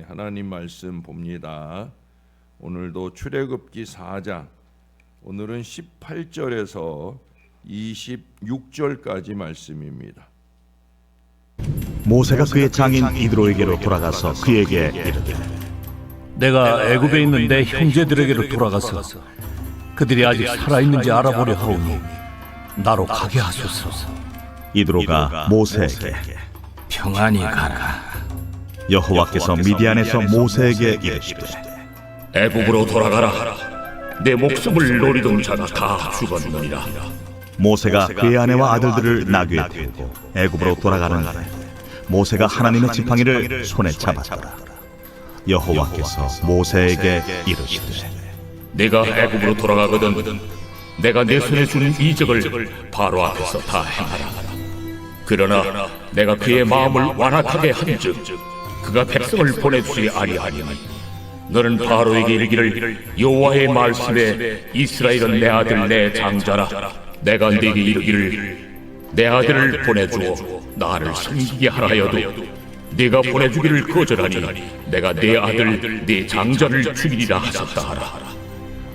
하나님 말씀 봅니다. 오늘도 출애굽기 4장, 오늘은 18절에서 26절까지 말씀입니다. 모세가 그의 장인 이드로에게로 돌아가서 그에게 이르되, 내가 애굽에 있는 내 형제들에게로 돌아가서 그들이 아직 살아있는지 알아보려 하오니 나로 가게 하소서. 이드로가 모세에게, 평안히 가라. 여호와께서 미디안에서 모세에게 이르시되, 애굽으로 돌아가라. 내 목숨을 노리던 자가 다 죽었느니라. 모세가 그의 아내와 아들들을 나귀에 태우고 애굽으로 돌아가는데 모세가 하나님의 지팡이를 손에 잡았더라. 여호와께서 모세에게 이르시되, 내가 애굽으로 돌아가거든 내가 내 손에 준 이적을 바로 앞에서 다 행하라. 그러나 내가 그의 마음을 완악하게 한즉 그가 백성을 보내주지 아니하니 너는 바로에게 이르기를, 여호와의 말씀에 이스라엘은 내 아들 내 장자라. 내가 네게 이르기를, 내 아들을 보내주어 나를 섬기게 하라 하여도 네가 보내주기를 거절하니 내가 내 아들 네 장자를 죽이리라 하셨다 하라.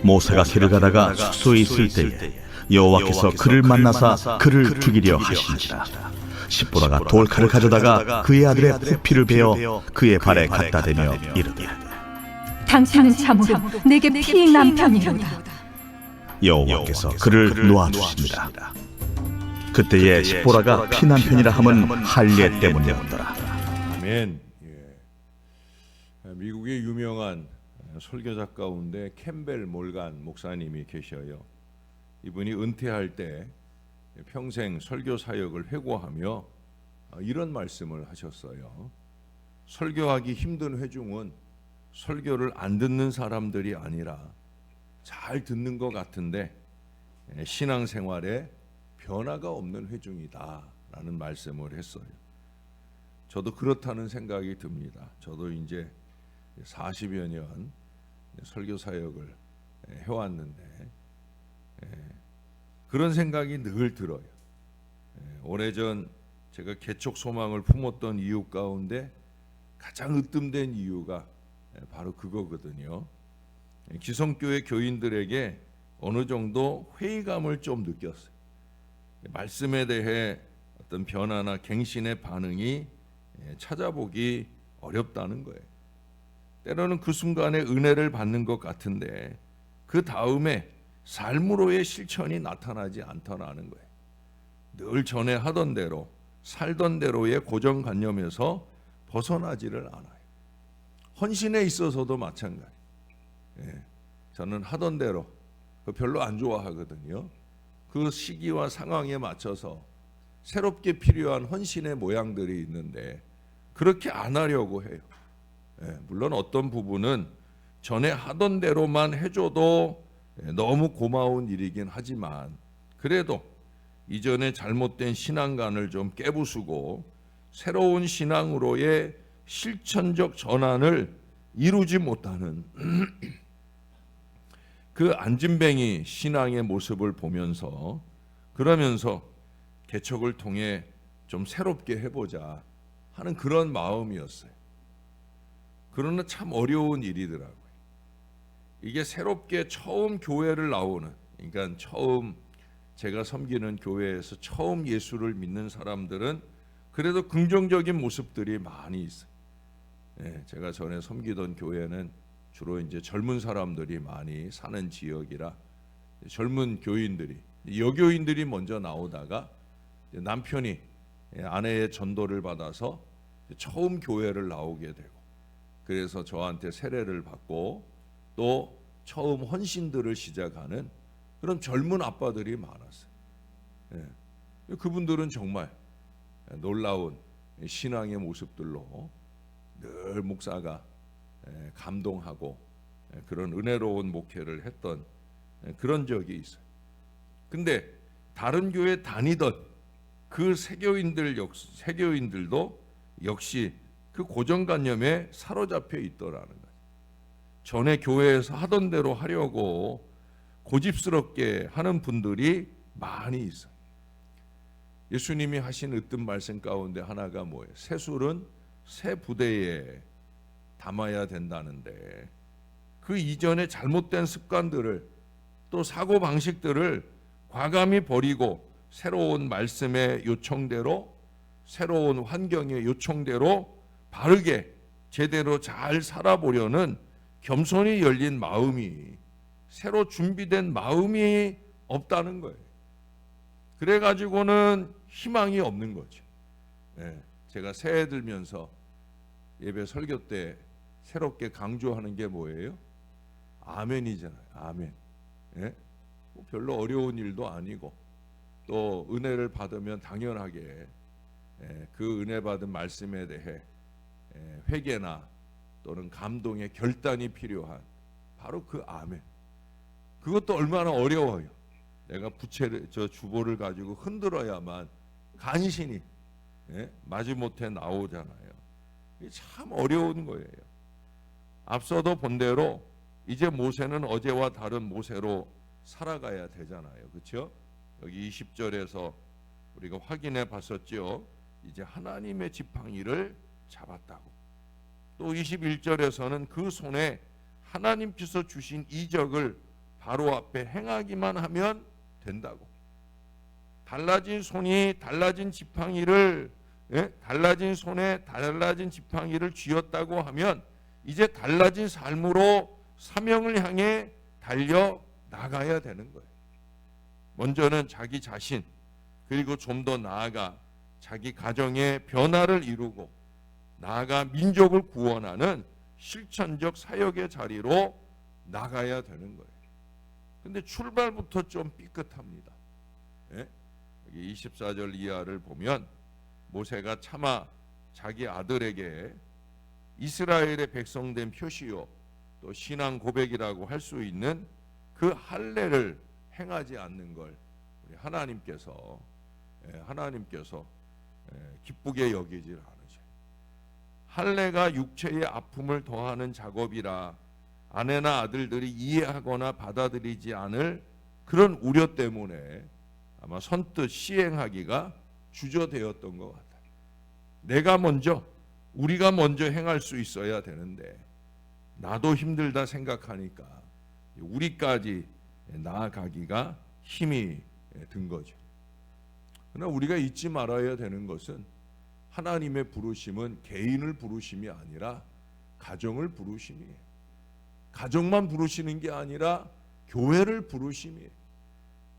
모세가 길을 가다가 숙소에 있을 때에 여호와께서 그를 만나사 그를 죽이려 하신지라. 십보라가 돌칼을 가져다가 그의 아들의 호피를 베어 그의 발에 갖다 대며 이르되, 당신은 참으로 내게 피인 남편이로다. 여호와께서 그를 놓아주시니라. 그때에 십보라가 피남편이라 함은 할례 때문이었더라. 아멘. 미국의 유명한 설교자 가운데 캠벨 몰간 목사님이 계셔요. 이분이 은퇴할 때 평생 설교 사역을 회고하며 이런 말씀을 하셨어요. 설교하기 힘든 회중은 설교를 안 듣는 사람들이 아니라 잘 듣는 것 같은데 신앙생활에 변화가 없는 회중이다 라는 말씀을 했어요. 저도 그렇다는 생각이 듭니다. 저도 이제 40여 년 설교 사역을 해왔는데 그런 생각이 늘 들어요. 오래전 제가 개척 소망을 품었던 이유 가운데 가장 으뜸된 이유가 바로 그거거든요. 기성교회 교인들에게 어느 정도 회의감을 좀 느꼈어요. 말씀에 대해 어떤 변화나 갱신의 반응이 찾아보기 어렵다는 거예요. 때로는 그 순간에 은혜를 받는 것 같은데 그 다음에 삶으로의 실천이 나타나지 않더라는 거예요. 늘 전에 하던 대로 살던 대로의 고정관념에서 벗어나지를 않아요. 헌신에 있어서도 마찬가지. 저는 하던 대로 별로 안 좋아하거든요. 그 시기와 상황에 맞춰서 새롭게 필요한 헌신의 모양들이 있는데 그렇게 안 하려고 해요. 물론 어떤 부분은 전에 하던 대로만 해줘도 너무 고마운 일이긴 하지만 그래도 이전에 잘못된 신앙관을 좀 깨부수고 새로운 신앙으로의 실천적 전환을 이루지 못하는 그 안진뱅이 신앙의 모습을 보면서 그러면서 개척을 통해 좀 새롭게 해보자 하는 그런 마음이었어요. 그러나 참 어려운 일이더라고요. 이게 새롭게 처음 교회를 나오는, 그러니까 처음 제가 섬기는 교회에서 처음 예수를 믿는 사람들은 그래도 긍정적인 모습들이 많이 있어요. 제가 전에 섬기던 교회는 주로 이제 젊은 사람들이 많이 사는 지역이라 젊은 교인들이, 여교인들이 먼저 나오다가 남편이 아내의 전도를 받아서 처음 교회를 나오게 되고 그래서 저한테 세례를 받고 또 처음 헌신들을 시작하는 그런 젊은 아빠들이 많았어요. 그분들은 정말 놀라운 신앙의 모습들로 늘 목사가 감동하고 그런 은혜로운 목회를 했던 그런 적이 있어요. 근데 다른 교회 다니던 그 세교인들도 역시 그 고정관념에 사로잡혀 있더라는 거예요. 전에 교회에서 하던 대로 하려고 고집스럽게 하는 분들이 많이 있어요. 예수님이 하신 으뜸 말씀 가운데 하나가 뭐예요? 새술은 새 부대에 담아야 된다는데 그 이전에 잘못된 습관들을 또 사고 방식들을 과감히 버리고 새로운 말씀의 요청대로 새로운 환경의 요청대로 바르게 제대로 잘 살아보려는 겸손히 열린 마음이 새로 준비된 마음이 없다는 거예요. 그래가지고는 희망이 없는 거죠. 제가 새해 들면서 예배 설교 때 새롭게 강조하는 게 뭐예요? 아멘이잖아요. 아멘. 뭐 별로 어려운 일도 아니고 또 은혜를 받으면 당연하게 그 은혜 받은 말씀에 대해 회개나 또는 감동의 결단이 필요한 바로 그 아멘. 그것도 얼마나 어려워요. 내가 주보를 가지고 흔들어야만 간신히 마지못해 나오잖아요. 이게 참 어려운 거예요. 앞서도 본 대로 이제 모세는 어제와 다른 모세로 살아가야 되잖아요. 그렇죠? 여기 20절에서 우리가 확인해 봤었죠. 이제 하나님의 지팡이를 잡았다고. 또 21절에서는 그 손에 하나님께서 주신 이적을 바로 앞에 행하기만 하면 된다고. 달라진 손이 달라진 지팡이를 달라진 손에 달라진 지팡이를 쥐었다고 하면 이제 달라진 삶으로 사명을 향해 달려 나가야 되는 거예요. 먼저는 자기 자신 그리고 좀 더 나아가 자기 가정의 변화를 이루고 나아가 민족을 구원하는 실천적 사역의 자리로 나가야 되는 거예요. 근데 출발부터 좀 삐끗합니다. 여기 24절 이하를 보면 모세가 차마 자기 아들에게 이스라엘의 백성된 표시요 또 신앙 고백이라고 할 수 있는 그 할례를 행하지 않는 걸 우리 하나님께서 기쁘게 여기질 않으셔요. 할례가 육체의 아픔을 더하는 작업이라 아내나 아들들이 이해하거나 받아들이지 않을 그런 우려 때문에 아마 선뜻 시행하기가 주저되었던 것 같아요. 우리가 먼저 행할 수 있어야 되는데 나도 힘들다 생각하니까 우리까지 나아가기가 힘이 든 거죠. 그러나 우리가 잊지 말아야 되는 것은 하나님의 부르심은 개인을 부르심이 아니라 가정을 부르심이에요. 가정만 부르시는 게 아니라 교회를 부르심이에요.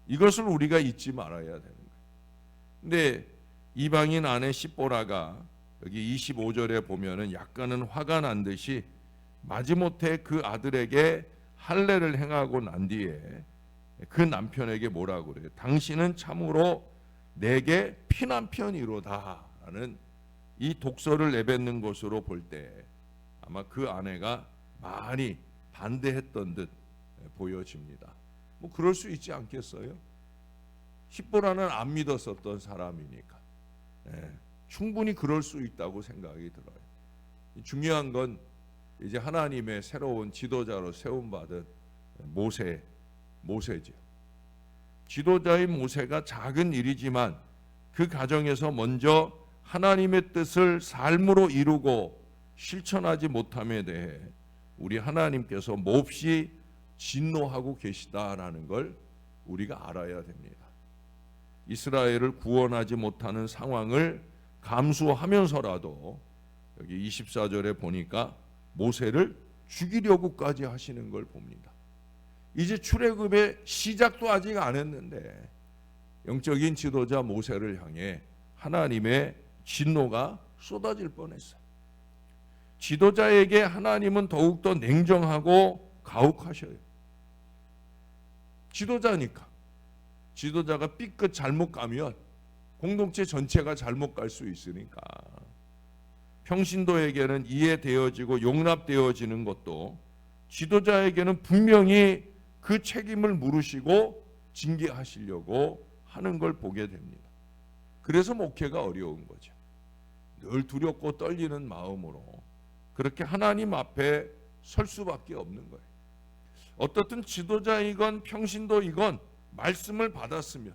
이것을 우리가 잊지 말아야 되는 거예요. 근데 이방인 아내 시보라가 여기 25절에 보면은 약간은 화가 난 듯이 마지못해 그 아들에게 할례를 행하고 난 뒤에 그 남편에게 뭐라고 그래요? 당신은 참으로 내게 피남편이로다 라는 이 독서를 내뱉는 것으로 볼 때 아마 그 아내가 많이 반대했던 듯 보여집니다. 뭐 그럴 수 있지 않겠어요? 시보라는 안 믿었었던 사람이니까 충분히 그럴 수 있다고 생각이 들어요. 중요한 건 이제 하나님의 새로운 지도자로 세움받은 모세죠. 지도자인 모세가 작은 일이지만 그 가정에서 먼저 하나님의 뜻을 삶으로 이루고 실천하지 못함에 대해 우리 하나님께서 몹시 진노하고 계시다라는 걸 우리가 알아야 됩니다. 이스라엘을 구원하지 못하는 상황을 감수하면서라도 여기 24절에 보니까 모세를 죽이려고까지 하시는 걸 봅니다. 이제 출애굽의 시작도 아직 안 했는데 영적인 지도자 모세를 향해 하나님의 진노가 쏟아질 뻔했어요. 지도자에게 하나님은 더욱더 냉정하고 가혹하셔요. 지도자가 삐끗 잘못 가면 공동체 전체가 잘못 갈 수 있으니까 평신도에게는 이해되어지고 용납되어지는 것도 지도자에게는 분명히 그 책임을 물으시고 징계하시려고 하는 걸 보게 됩니다. 그래서 목회가 어려운 거죠. 늘 두렵고 떨리는 마음으로 그렇게 하나님 앞에 설 수밖에 없는 거예요. 어떻든 지도자이건 평신도이건 말씀을 받았으면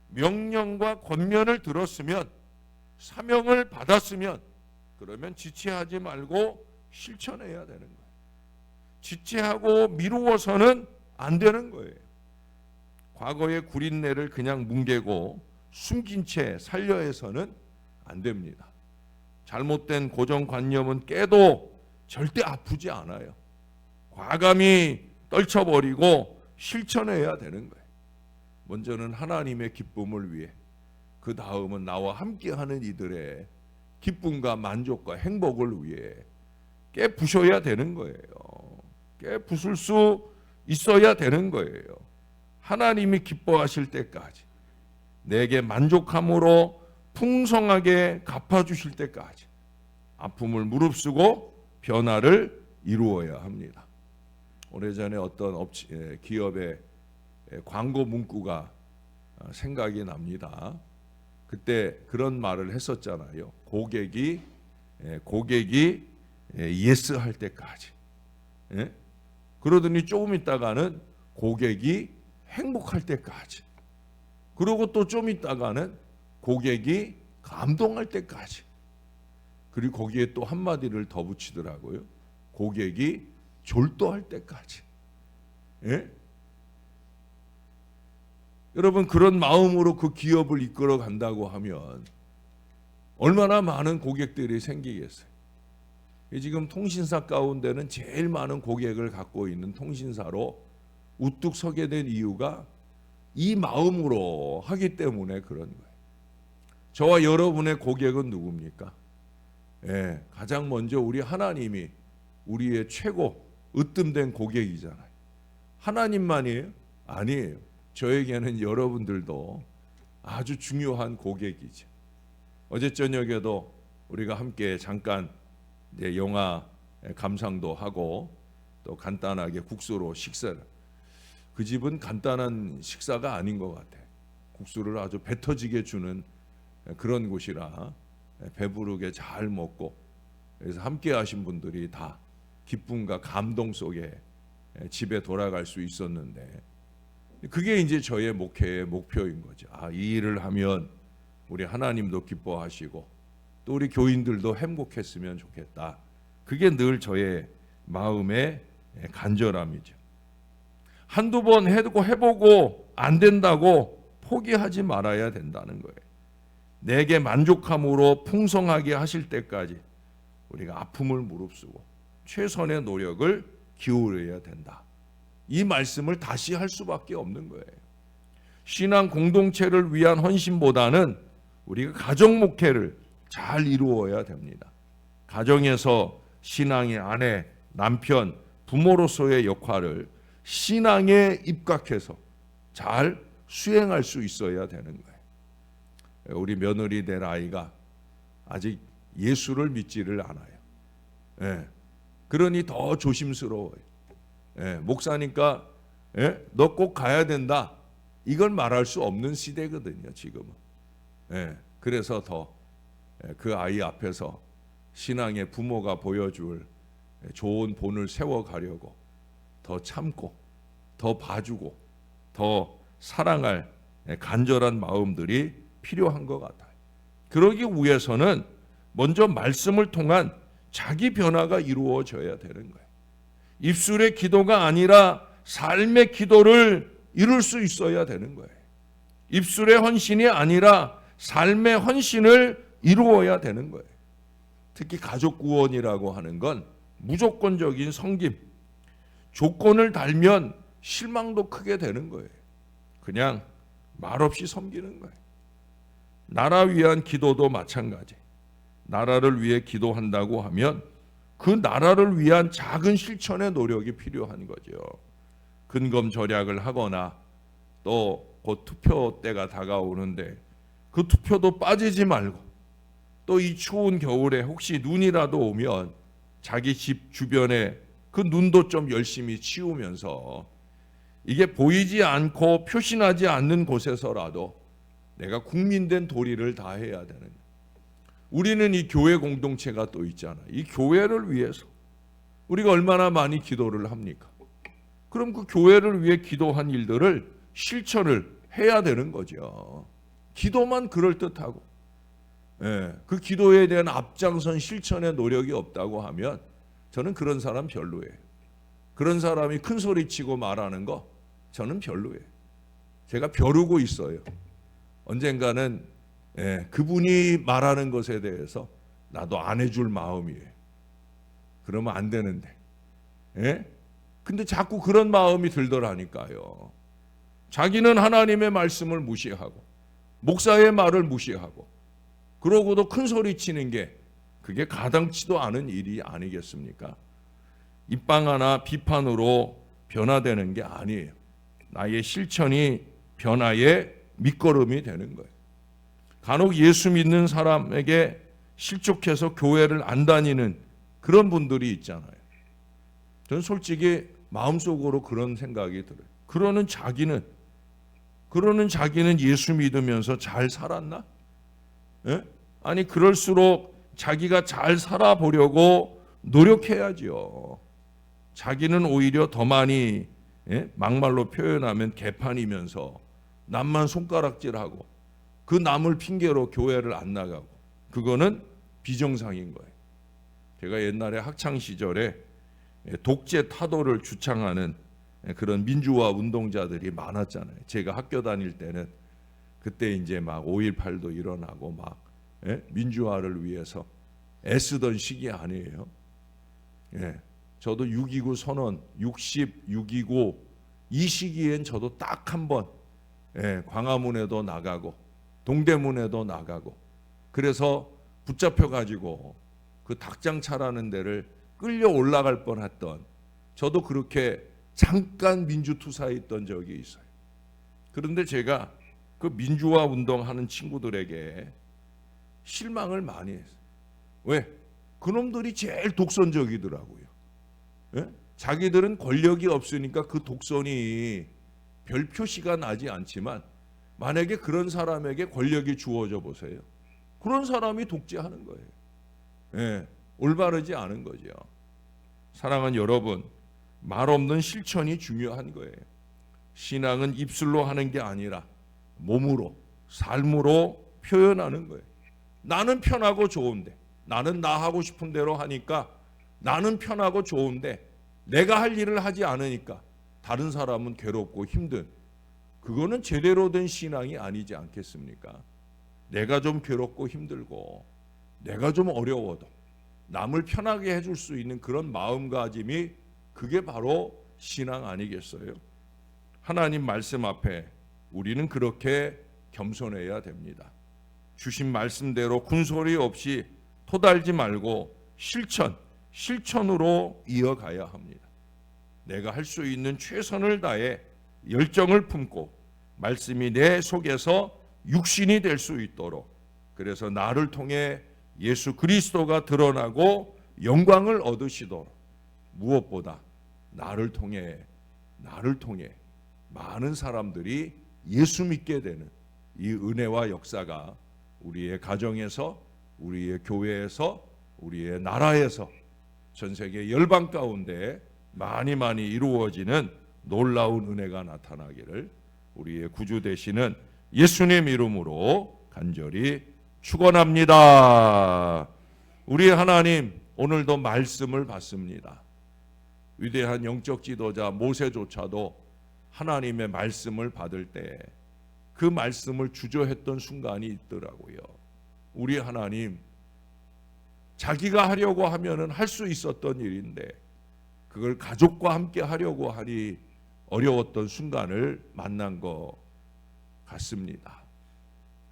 명령과 권면을 들었으면 사명을 받았으면 그러면 지체하지 말고 실천해야 되는 거예요. 지체하고 미루어서는 안 되는 거예요. 과거의 구린내를 그냥 뭉개고 숨긴 채 살려 해서는 안 됩니다. 잘못된 고정관념은 깨도 절대 아프지 않아요. 과감히 떨쳐버리고 실천해야 되는 거예요. 먼저는 하나님의 기쁨을 위해, 그 다음은 나와 함께하는 이들의 기쁨과 만족과 행복을 위해 깨부셔야 되는 거예요. 깨부술 수 있어야 되는 거예요. 하나님이 기뻐하실 때까지, 내게 만족함으로 풍성하게 갚아주실 때까지 아픔을 무릅쓰고 변화를 이루어야 합니다. 오래전에 어떤 기업의 광고 문구가 생각이 납니다. 그때 그런 말을 했었잖아요. 고객이 예스 할 때까지. 예? 그러더니 조금 있다가는 고객이 행복할 때까지. 그리고 또 좀 있다가는 고객이 감동할 때까지. 그리고 거기에 또 한마디를 더 붙이더라고요. 고객이 졸도할 때까지. 예? 여러분, 그런 마음으로 그 기업을 이끌어 간다고 하면 얼마나 많은 고객들이 생기겠어요. 지금 통신사 가운데는 제일 많은 고객을 갖고 있는 통신사로 우뚝 서게 된 이유가 이 마음으로 하기 때문에 그런 거예요. 저와 여러분의 고객은 누굽니까? 예, 가장 먼저 우리 하나님이 우리의 최고 으뜸된 고객이잖아요. 하나님만이에요? 아니에요. 저에게는 여러분들도 아주 중요한 고객이죠. 어제 저녁에도 우리가 함께 잠깐 영화 감상도 하고 또 간단하게 국수로 식사를. 그 집은 간단한 식사가 아닌 것 같아요. 국수를 아주 배 터지게 주는 그런 곳이라 배부르게 잘 먹고, 그래서 함께 하신 분들이 다 기쁨과 감동 속에 집에 돌아갈 수 있었는데, 그게 이제 저의 목회의 목표인 거죠. 이 일을 하면 우리 하나님도 기뻐하시고 또 우리 교인들도 행복했으면 좋겠다. 그게 늘 저의 마음의 간절함이죠. 한두 번 해보고 안 된다고 포기하지 말아야 된다는 거예요. 내게 만족함으로 풍성하게 하실 때까지 우리가 아픔을 무릅쓰고 최선의 노력을 기울여야 된다. 이 말씀을 다시 할 수밖에 없는 거예요. 신앙 공동체를 위한 헌신보다는 우리가 가정 목회를 잘 이루어야 됩니다. 가정에서 신앙의 아내, 남편, 부모로서의 역할을 신앙에 입각해서 잘 수행할 수 있어야 되는 거예요. 우리 며느리 될 아이가 아직 예수를 믿지를 않아요. 예. 그러니 더 조심스러워요. 예. 목사니까 너 꼭 가야 된다. 이걸 말할 수 없는 시대거든요, 지금은. 예. 그래서 더 그 아이 앞에서 신앙의 부모가 보여줄 좋은 본을 세워가려고 더 참고 더 봐주고 더 사랑할 간절한 마음들이 필요한 것 같아요. 그러기 위해서는 먼저 말씀을 통한 자기 변화가 이루어져야 되는 거예요. 입술의 기도가 아니라 삶의 기도를 이룰 수 있어야 되는 거예요. 입술의 헌신이 아니라 삶의 헌신을 이루어야 되는 거예요. 특히 가족 구원이라고 하는 건 무조건적인 섬김, 조건을 달면 실망도 크게 되는 거예요. 그냥 말없이 섬기는 거예요. 나라 위한 기도도 마찬가지. 나라를 위해 기도한다고 하면 그 나라를 위한 작은 실천의 노력이 필요한 거죠. 근검절약을 하거나 또 곧 투표 때가 다가오는데 그 투표도 빠지지 말고, 또 이 추운 겨울에 혹시 눈이라도 오면 자기 집 주변에 그 눈도 좀 열심히 치우면서 이게 보이지 않고 표신하지 않는 곳에서라도 내가 국민된 도리를 다해야 되는 거예요. 우리는 이 교회 공동체가 또 있잖아요. 이 교회를 위해서 우리가 얼마나 많이 기도를 합니까? 그럼 그 교회를 위해 기도한 일들을 실천을 해야 되는 거죠. 기도만 그럴듯하고 그 기도에 대한 앞장선 실천의 노력이 없다고 하면 저는 그런 사람 별로예요. 그런 사람이 큰 소리치고 말하는 거 저는 별로예요. 제가 벼르고 있어요. 언젠가는 그분이 말하는 것에 대해서 나도 안 해줄 마음이에요. 그러면 안 되는데. 근데 자꾸 그런 마음이 들더라니까요. 자기는 하나님의 말씀을 무시하고 목사의 말을 무시하고 그러고도 큰 소리 치는 게 그게 가당치도 않은 일이 아니겠습니까? 입방 하나 비판으로 변화되는 게 아니에요. 나의 실천이 변화의 밑거름이 되는 거예요. 간혹 예수 믿는 사람에게 실족해서 교회를 안 다니는 그런 분들이 있잖아요. 저는 솔직히 마음속으로 그런 생각이 들어요. 그러는 자기는 예수 믿으면서 잘 살았나? 아니 그럴수록 자기가 잘 살아보려고 노력해야죠. 자기는 오히려 더 많이 막말로 표현하면 개판이면서 남만 손가락질하고 그 남을 핑계로 교회를 안 나가고 그거는 비정상인 거예요. 제가 옛날에 학창 시절에 독재 타도를 주창하는 그런 민주화 운동자들이 많았잖아요. 제가 학교 다닐 때는 그때 이제 막 5.18도 일어나고 막 민주화를 위해서 애쓰던 시기 아니에요. 저도 6.29 선언, 6.29 이 시기엔 저도 딱 한 번 광화문에도 나가고 동대문에도 나가고 그래서 붙잡혀가지고 그 닭장차라는 데를 끌려 올라갈 뻔했던 저도 그렇게 잠깐 민주투사에 있던 적이 있어요. 그런데 제가 그 민주화 운동하는 친구들에게 실망을 많이 했어요. 왜? 그놈들이 제일 독선적이더라고요. 자기들은 권력이 없으니까 그 독선이 별 표시가 나지 않지만 만약에 그런 사람에게 권력이 주어져 보세요. 그런 사람이 독재하는 거예요. 올바르지 않은 거죠. 사랑하는 여러분, 말 없는 실천이 중요한 거예요. 신앙은 입술로 하는 게 아니라 몸으로, 삶으로 표현하는 거예요. 나는 편하고 좋은데, 나는 나 하고 싶은 대로 하니까 나는 편하고 좋은데 내가 할 일을 하지 않으니까 다른 사람은 괴롭고 힘든, 그거는 제대로 된 신앙이 아니지 않겠습니까? 내가 좀 괴롭고 힘들고 내가 좀 어려워도 남을 편하게 해줄 수 있는 그런 마음가짐이 그게 바로 신앙 아니겠어요? 하나님 말씀 앞에 우리는 그렇게 겸손해야 됩니다. 주신 말씀대로 군소리 없이 토달지 말고 실천으로 이어가야 합니다. 내가 할 수 있는 최선을 다해 열정을 품고 말씀이 내 속에서 육신이 될 수 있도록, 그래서 나를 통해 예수 그리스도가 드러나고 영광을 얻으시도록, 무엇보다 나를 통해 많은 사람들이 예수 믿게 되는 이 은혜와 역사가 우리의 가정에서, 우리의 교회에서, 우리의 나라에서, 전 세계 열방 가운데 많이 이루어지는 놀라운 은혜가 나타나기를 우리의 구주 되시는 예수님 이름으로 간절히 축원합니다. 우리 하나님, 오늘도 말씀을 받습니다. 위대한 영적 지도자 모세조차도 하나님의 말씀을 받을 때 그 말씀을 주저했던 순간이 있더라고요. 우리 하나님, 자기가 하려고 하면은 할 수 있었던 일인데 그걸 가족과 함께 하려고 하니 어려웠던 순간을 만난 것 같습니다.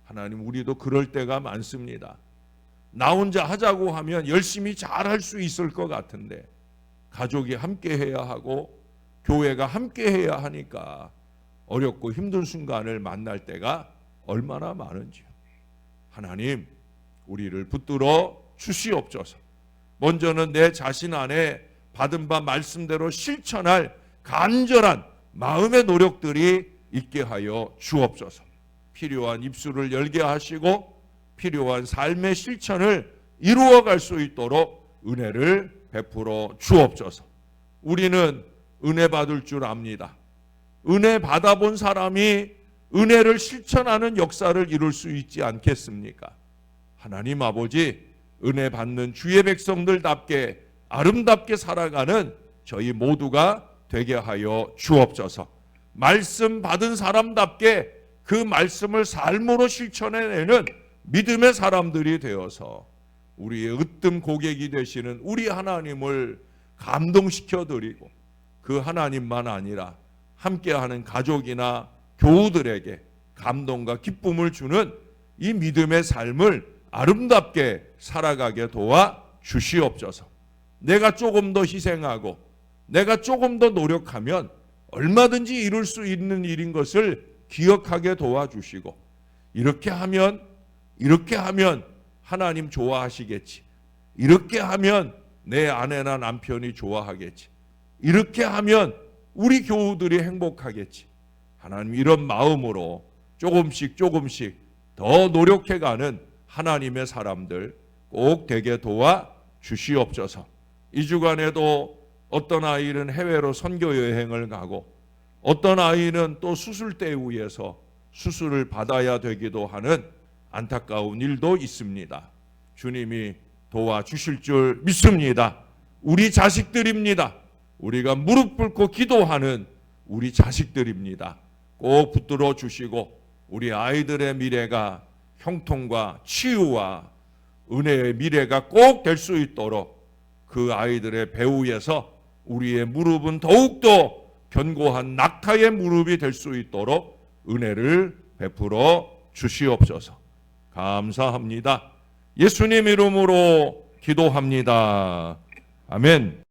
하나님, 우리도 그럴 때가 많습니다. 나 혼자 하자고 하면 열심히 잘 할 수 있을 것 같은데 가족이 함께 해야 하고 교회가 함께 해야 하니까 어렵고 힘든 순간을 만날 때가 얼마나 많은지요. 하나님, 우리를 붙들어 주시옵소서. 먼저는 내 자신 안에 받은 바 말씀대로 실천할 간절한 마음의 노력들이 있게 하여 주옵소서. 필요한 입술을 열게 하시고 필요한 삶의 실천을 이루어갈 수 있도록 은혜를 베풀어 주옵소서. 우리는 은혜 받을 줄 압니다. 은혜 받아본 사람이 은혜를 실천하는 역사를 이룰 수 있지 않겠습니까? 하나님 아버지 은혜 받는 주의 백성들답게 아름답게 살아가는 저희 모두가 되게 하여 주옵소서. 말씀 받은 사람답게 그 말씀을 삶으로 실천해내는 믿음의 사람들이 되어서 우리의 으뜸 고객이 되시는 우리 하나님을 감동시켜 드리고 그 하나님만 아니라 함께하는 가족이나 교우들에게 감동과 기쁨을 주는 이 믿음의 삶을 아름답게 살아가게 도와 주시옵소서. 내가 조금 더 희생하고 내가 조금 더 노력하면 얼마든지 이룰 수 있는 일인 것을 기억하게 도와주시고 이렇게 하면 하나님 좋아하시겠지. 이렇게 하면 내 아내나 남편이 좋아하겠지. 이렇게 하면 우리 교우들이 행복하겠지. 하나님 이런 마음으로 조금씩 더 노력해가는 하나님의 사람들 꼭 되게 도와 주시옵소서. 이 주간에도 어떤 아이는 해외로 선교 여행을 가고 어떤 아이는 또 수술대 위에서 수술을 받아야 되기도 하는 안타까운 일도 있습니다. 주님이 도와주실 줄 믿습니다. 우리 자식들입니다. 우리가 무릎 꿇고 기도하는 우리 자식들입니다. 꼭 붙들어 주시고 우리 아이들의 미래가 형통과 치유와 은혜의 미래가 꼭 될 수 있도록 그 아이들의 배후에서 우리의 무릎은 더욱더 견고한 낙타의 무릎이 될 수 있도록 은혜를 베풀어 주시옵소서. 감사합니다. 예수님 이름으로 기도합니다. 아멘.